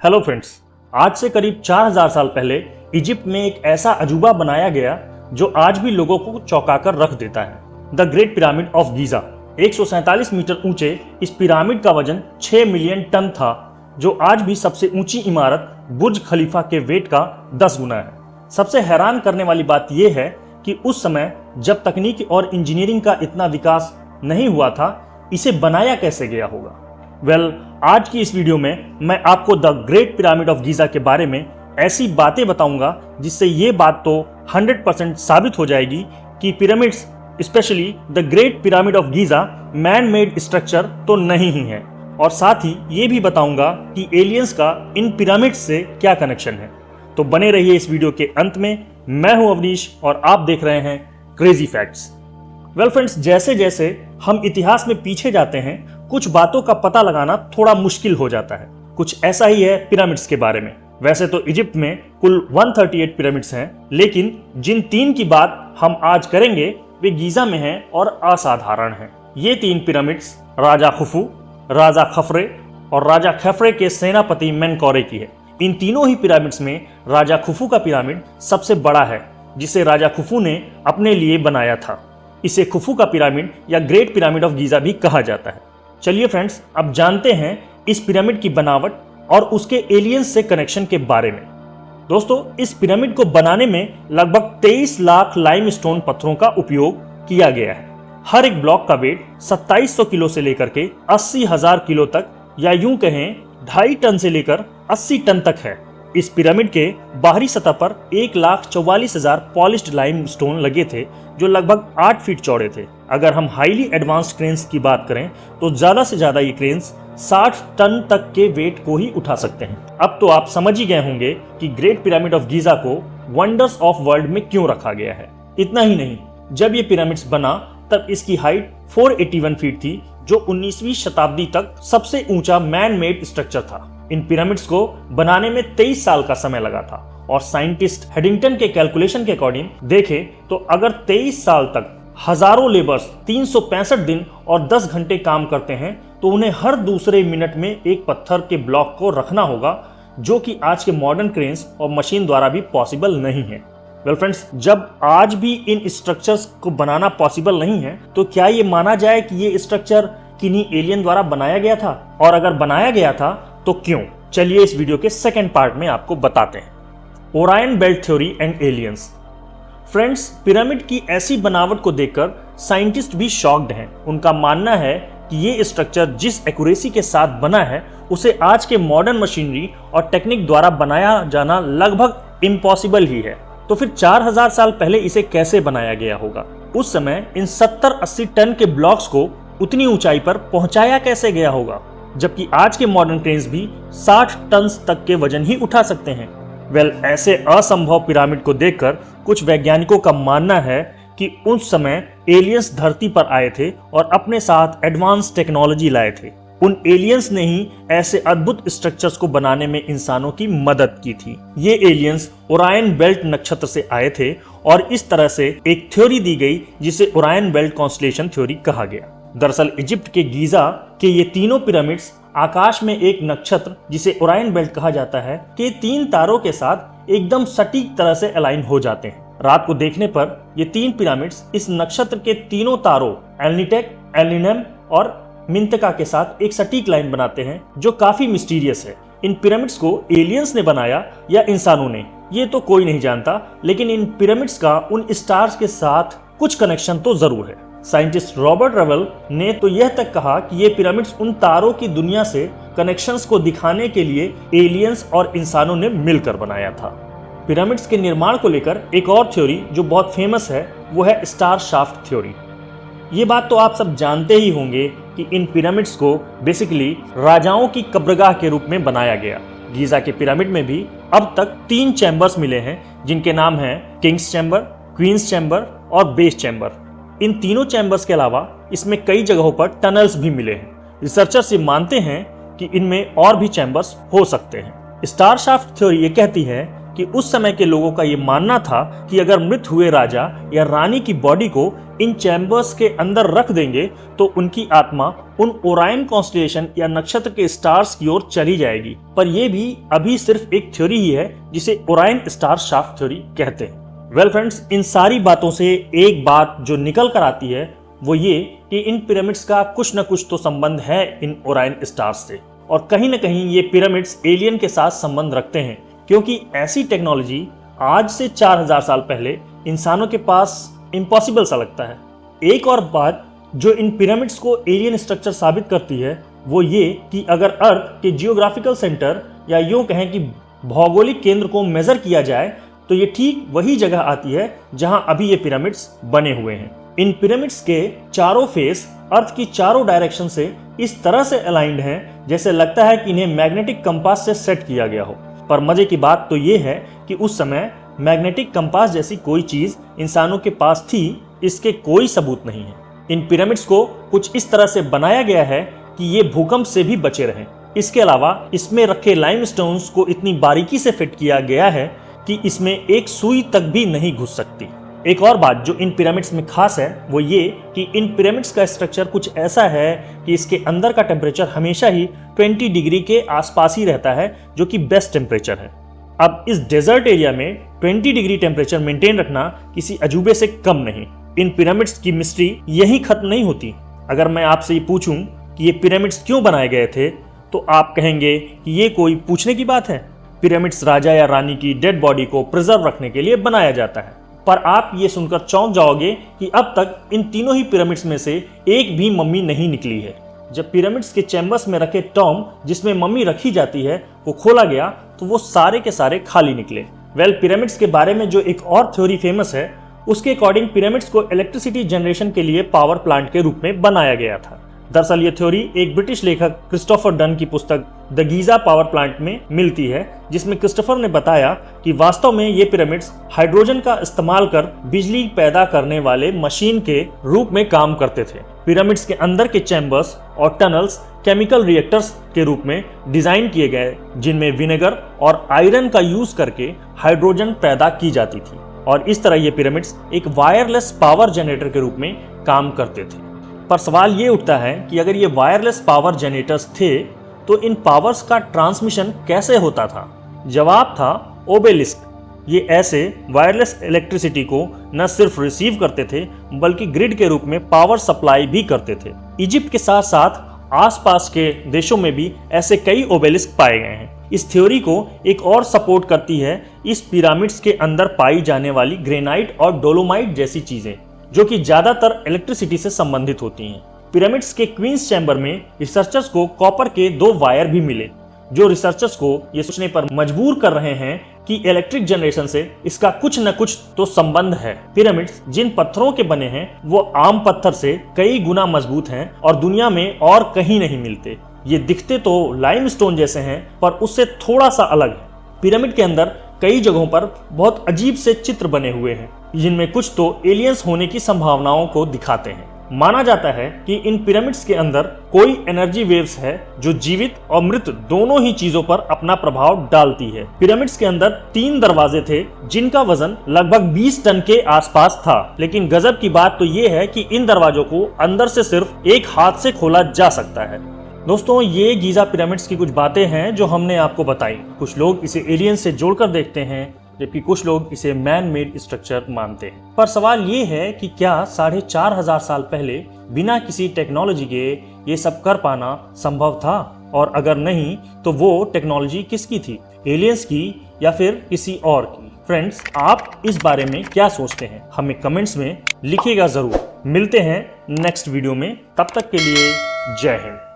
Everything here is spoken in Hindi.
हेलो फ्रेंड्स, आज से करीब 4000 साल पहले इजिप्ट में एक ऐसा अजूबा बनाया गया जो आज भी लोगों को चौंकाकर रख देता है। The great pyramid of Giza. 147 metre ऊंचे इस पिरामिड का वजन 6 मिलियन टन था, जो आज भी सबसे ऊंची इमारत बुर्ज खलीफा के वेट का 10 गुना है। सबसे हैरान करने वाली बात यह है कि उस समय जब तकनीक और इंजीनियरिंग का इतना विकास नहीं हुआ था, इसे बनाया कैसे गया होगा। आज की इस वीडियो में मैं आपको the great pyramid of Giza के बारे में ऐसी बातें बताऊंगा जिससे ये बात तो 100% साबित हो जाएगी कि pyramids, specially the great pyramid of Giza, man made structure तो नहीं ही है। और साथ ही ये भी बताऊंगा कि एलियंस का इन पिरामिड्स से क्या कनेक्शन है। तो बने रहिए इस वीडियो के अंत में। मैं हूं अवनीश और आप देख रहे हैं क्रेजी फैक्ट्स। फ्रेंड्स, जैसे जैसे हम इतिहास में पीछे जाते हैं, कुछ बातों का पता लगाना थोड़ा मुश्किल हो जाता है। कुछ ऐसा ही है पिरामिड्स के बारे में। वैसे तो इजिप्ट में कुल 138 पिरामिड्स हैं, लेकिन जिन 3 की बात हम आज करेंगे वे गीजा में हैं और असाधारण हैं। ये 3 पिरामिड्स राजा खुफू, राजा खफरे और राजा खफरे के सेनापति मेनकौरे की है। इन तीनों ही पिरामिड्स में राजा खुफू का पिरामिड सबसे बड़ा है, जिसे राजा खुफू ने अपने लिए बनाया था। इसे खुफू का पिरामिड या ग्रेट पिरामिड ऑफ गीजा भी कहा जाता है। चलिए फ्रेंड्स, अब जानते हैं इस पिरामिड की बनावट और उसके एलियंस से कनेक्शन के बारे में। दोस्तों, इस पिरामिड को बनाने में लगभग 23 लाख लाइमस्टोन पत्थरों का उपयोग किया गया है। हर एक ब्लॉक का वेट 2700 किलो से लेकर के 80,000 किलो तक, या यूं कहें 2.5 टन से लेकर 80 टन तक है। इस पिरामिड के बाहरी सतह पर 1,44,000 पॉलिश्ड लाइमस्टोन लगे थे, जो लगभग 8 फीट चौड़े थे। अगर हम हाईली एडवांस्ड क्रेन्स की बात करें तो ज्यादा से ज्यादा ये क्रेन्स 60 टन तक के वेट को ही उठा सकते हैं। अब तो आप समझ ही गए होंगे कि ग्रेट पिरामिड ऑफ गीजा को वंडर्स ऑफ वर्ल्ड में क्यों रखा गया है। इतना ही नहीं, जब ये पिरामिड्स बना तब इसकी हाइट 481 फीट थी, जो 19वीं शताब्दी तक सबसे ऊंचा मैन मेड स्ट्रक्चर था। इन पिरामिड्स को बनाने में 23 साल का समय लगा था, और साइंटिस्ट हेडिंगटन के कैलकुलेशन के अकॉर्डिंग देखें तो अगर 23 साल तक हजारों लेबर्स 365 दिन और 10 घंटे काम करते हैं, तो उन्हें हर दूसरे मिनट में एक पत्थर के ब्लॉक को रखना होगा, जो कि आज के मॉडर्न क्रेन्स और मशीन द्वारा भी पॉसिबल नहीं है। फ्रेंड्स, जब आज भी इन स्ट्रक्चर्स को बनाना पॉसिबल नहीं है, तो क्या ये माना जाए कि ये स्ट्रक्चर किन्हीं एलियन द्वारा बनाया गया था? और अगर बनाया गया था तो क्यों? चलिए इस वीडियो के सेकंड पार्ट में आपको बताते हैं। Orion belt theory and aliens. Friends, pyramid की ऐसी बनावट को देखकर साइंटिस्ट भी शॉक्ड हैं। उनका मानना है कि ये स्ट्रक्चर जिस एक्यूरेसी के साथ बना है, उसे आज के मॉडर्न मशीनरी और टेक्निक द्वारा बनाया जाना लगभग इम्पॉसिबल ही है। तो फिर 4000 साल पहले इसे कैसे बनाया गया होगा? उस समय इन 70-80 टन के ब्लॉक्स को उतनी ऊंचाई पर पहुंचाया कैसे गया होगा, जबकि आज के मॉडर्न क्रेन्स भी 60 टन तक के वजन ही उठा सकते हैं। ऐसे असंभव पिरामिड को देखकर कुछ वैज्ञानिकों का मानना है कि उस समय एलियंस धरती पर आए थे और अपने साथ एडवांस टेक्नोलॉजी लाए थे। उन एलियंस ने ही ऐसे अद्भुत स्ट्रक्चर्स को बनाने में इंसानों की मदद की थी। ये एलियंस ओरायन बेल्ट नक्षत्र से आए थे, और इस तरह से एक थ्योरी दी गई जिसे ओरायन बेल्ट कॉन्स्टलेशन थ्योरी कहा गया। दरअसल इजिप्ट के गीजा के ये तीनों पिरामिड्स आकाश में एक नक्षत्र, जिसे ओरायन बेल्ट कहा जाता है, के 3 तारों के साथ एकदम सटीक तरह से अलाइन हो जाते हैं। रात को देखने पर ये 3 पिरामिड्स इस नक्षत्र के तीनों तारों एलनीटेक, एलिनम और मिंतका के साथ एक सटीक लाइन बनाते हैं, जो काफी मिस्टीरियस है। इन पिरामिड्स को एलियंस ने बनाया या इंसानों ने, ये तो कोई नहीं जानता, लेकिन इन पिरामिड्स का उन स्टार्स के साथ कुछ कनेक्शन तो जरूर है। साइंटिस्ट रॉबर्ट रवेल ने तो यह तक कहा कि ये पिरामिड्स उन तारों की दुनिया से कनेक्शंस को दिखाने के लिए एलियंस और इंसानों ने मिलकर बनाया था। पिरामिड्स के निर्माण को लेकर एक और थ्योरी जो बहुत फेमस है, वो है स्टार शाफ्ट थ्योरी। ये बात तो आप सब जानते ही होंगे कि इन पिरामिड्स को बेसिकली राजाओं की कब्रगाह के रूप में बनाया गया। गीजा के पिरामिड में भी अब तक 3 चैम्बर्स मिले हैं, जिनके नाम हैं किंग्स चैम्बर, क्वींस चैम्बर और बेस चैम्बर। इन तीनों चैम्बर्स के अलावा इसमें कई जगहों पर टनल्स भी मिले हैं। रिसर्चर्स ये मानते हैं कि इनमें और भी चैम्बर्स हो सकते हैं। स्टार शाफ्ट थ्योरी ये कहती है कि उस समय के लोगों का ये मानना था कि अगर मृत हुए राजा या रानी की बॉडी को इन चैम्बर्स के अंदर रख देंगे तो उनकी आत्मा उन ओरायन कॉन्स्टेलेशन या नक्षत्र के स्टार्स की ओर चली जाएगी। पर यह भी अभी सिर्फ एक थ्योरी ही है जिसे ओरायन स्टार शाफ्ट थ्योरी कहते हैं। वेल फ्रेंड्स, इन सारी बातों से एक बात जो निकल कर आती है वो ये कि इन पिरामिड्स का कुछ न कुछ तो संबंध है इन ओरायन स्टार्स से, और कहीं न कहीं ये पिरामिड्स एलियन के साथ संबंध रखते हैं, क्योंकि ऐसी टेक्नोलॉजी आज से 4000 साल पहले इंसानों के पास इम्पॉसिबल सा लगता है। एक और बात जो इन पिरामिड्स को एलियन स्ट्रक्चर साबित करती है वो ये कि अगर अर्थ के जियोग्राफिकल सेंटर या यूं कहें कि भौगोलिक केंद्र को मेजर किया जाए तो ये ठीक वही जगह आती है जहां अभी ये पिरामिड्स बने हुए हैं। इन पिरामिड्स के चारों फेस अर्थ की चारों डायरेक्शन से इस तरह से अलाइंड हैं जैसे लगता है कि इन्हें मैग्नेटिक कंपास से सेट किया गया हो। पर मजे की बात तो ये है कि उस समय मैग्नेटिक कंपास जैसी कोई चीज इंसानों के पास थी, इसके कोई सबूत नहीं है। इन पिरामिड्स को कुछ इस तरह से बनाया गया है कि ये भूकंप से भी बचे रहें। इसके अलावा इसमें रखे लाइमस्टोन्स को इतनी बारीकी से फिट किया गया है कि इसमें एक सुई तक भी नहीं घुस सकती। एक और बात जो इन पिरामिड्स में खास है वो ये कि इन पिरामिड्स का स्ट्रक्चर कुछ ऐसा है कि इसके अंदर का टेम्परेचर हमेशा ही 20 डिग्री के आसपास ही रहता है, जो कि बेस्ट टेम्परेचर है। अब इस डेजर्ट एरिया में 20 डिग्री टेम्परेचर मेंटेन रखना किसी अजूबे से कम नहीं। इन पिरामिड्स की मिस्ट्री यही खत्म नहीं होती। अगर मैं आपसे ये पूछूं कि ये पिरामिड्स क्यों बनाए गए थे तो आप कहेंगे कि ये कोई पूछने की बात है। पिरामिड्स राजा या रानी की डेड बॉडी को प्रिजर्व रखने के लिए बनाया जाता है। पर आप ये सुनकर चौंक जाओगे कि अब तक इन तीनों ही पिरामिड्स में से एक भी मम्मी नहीं निकली है। जब पिरामिड्स के चैम्बर्स में रखे टॉम जिसमें मम्मी रखी जाती है वो खोला गया तो वो सारे के सारे खाली निकले। वेल, पिरामिड्स के बारे में जो एक और थ्योरी फेमस है उसके अकॉर्डिंग पिरामिड्स को इलेक्ट्रिसिटी जनरेशन के लिए पावर प्लांट के रूप में बनाया गया था। दरअसल ये थ्योरी एक ब्रिटिश लेखक क्रिस्टोफर डन की पुस्तक द गीजा पावर प्लांट में मिलती है, जिसमें क्रिस्टोफर ने बताया कि वास्तव में ये पिरामिड्स हाइड्रोजन का इस्तेमाल कर बिजली पैदा करने वाले मशीन के रूप में काम करते थे। पिरामिड्स के अंदर के चैम्बर्स और टनल्स केमिकल रिएक्टर्स के रूप में डिजाइन किए गए, जिनमें विनेगर और आयरन का यूज करके हाइड्रोजन पैदा की जाती थी, और इस तरह ये पिरामिड्स एक वायरलेस पावर जनरेटर के रूप में काम करते थे। पर सवाल ये उठता है कि अगर ये वायरलेस पावर जनरेटर्स थे तो इन पावर्स का ट्रांसमिशन कैसे होता था? जवाब था ओबेलिस्क। ये ऐसे वायरलेस इलेक्ट्रिसिटी को न सिर्फ रिसीव करते थे बल्कि ग्रिड के रूप में पावर सप्लाई भी करते थे। इजिप्ट के साथ साथ आसपास के देशों में भी ऐसे कई ओबेलिस्क पाए गए हैं। इस थ्योरी को एक और सपोर्ट करती है इस पिरामिड्स के अंदर पाई जाने वाली ग्रेनाइट और डोलोमाइट जैसी चीजें, जो कि ज्यादातर इलेक्ट्रिसिटी से संबंधित होती हैं। पिरामिड्स के क्वींस चैम्बर में रिसर्चर्स को कॉपर के 2 वायर भी मिले, जो रिसर्चर्स को ये सोचने पर मजबूर कर रहे हैं कि इलेक्ट्रिक जनरेशन से इसका कुछ न कुछ तो संबंध है। पिरामिड्स जिन पत्थरों के बने हैं वो आम पत्थर से कई गुना मजबूत हैं और दुनिया में और कहीं नहीं मिलते। ये दिखते तो लाइमस्टोन जैसे हैं पर उससे थोड़ा सा अलग है। पिरामिड के अंदर कई जगहों पर बहुत अजीब से चित्र बने हुए हैं, जिनमें कुछ तो एलियंस होने की संभावनाओं को दिखाते हैं। माना जाता है कि इन पिरामिड्स के अंदर कोई एनर्जी वेव्स है जो जीवित और मृत दोनों ही चीजों पर अपना प्रभाव डालती है। पिरामिड्स के अंदर 3 दरवाजे थे जिनका वजन लगभग 20 टन के आसपास था, लेकिन गजब की बात तो ये है कि इन दरवाजों को अंदर से सिर्फ एक हाथ से खोला जा सकता है। दोस्तों, ये गीजा पिरामिड्स की कुछ बातें हैं जो हमने आपको बताई। कुछ लोग इसे एलियन से जोड़कर देखते हैं जबकि कुछ लोग इसे मैन मेड स्ट्रक्चर मानते हैं। पर सवाल ये है कि क्या 4500 साल पहले बिना किसी टेक्नोलॉजी के ये सब कर पाना संभव था? और अगर नहीं तो वो टेक्नोलॉजी किसकी थी, एलियंस की या फिर किसी और की? फ्रेंड्स, आप इस बारे में क्या सोचते हैं हमें कमेंट्स में लिखिएगा जरूर। मिलते हैं नेक्स्ट वीडियो में, तब तक के लिए जय हिंद।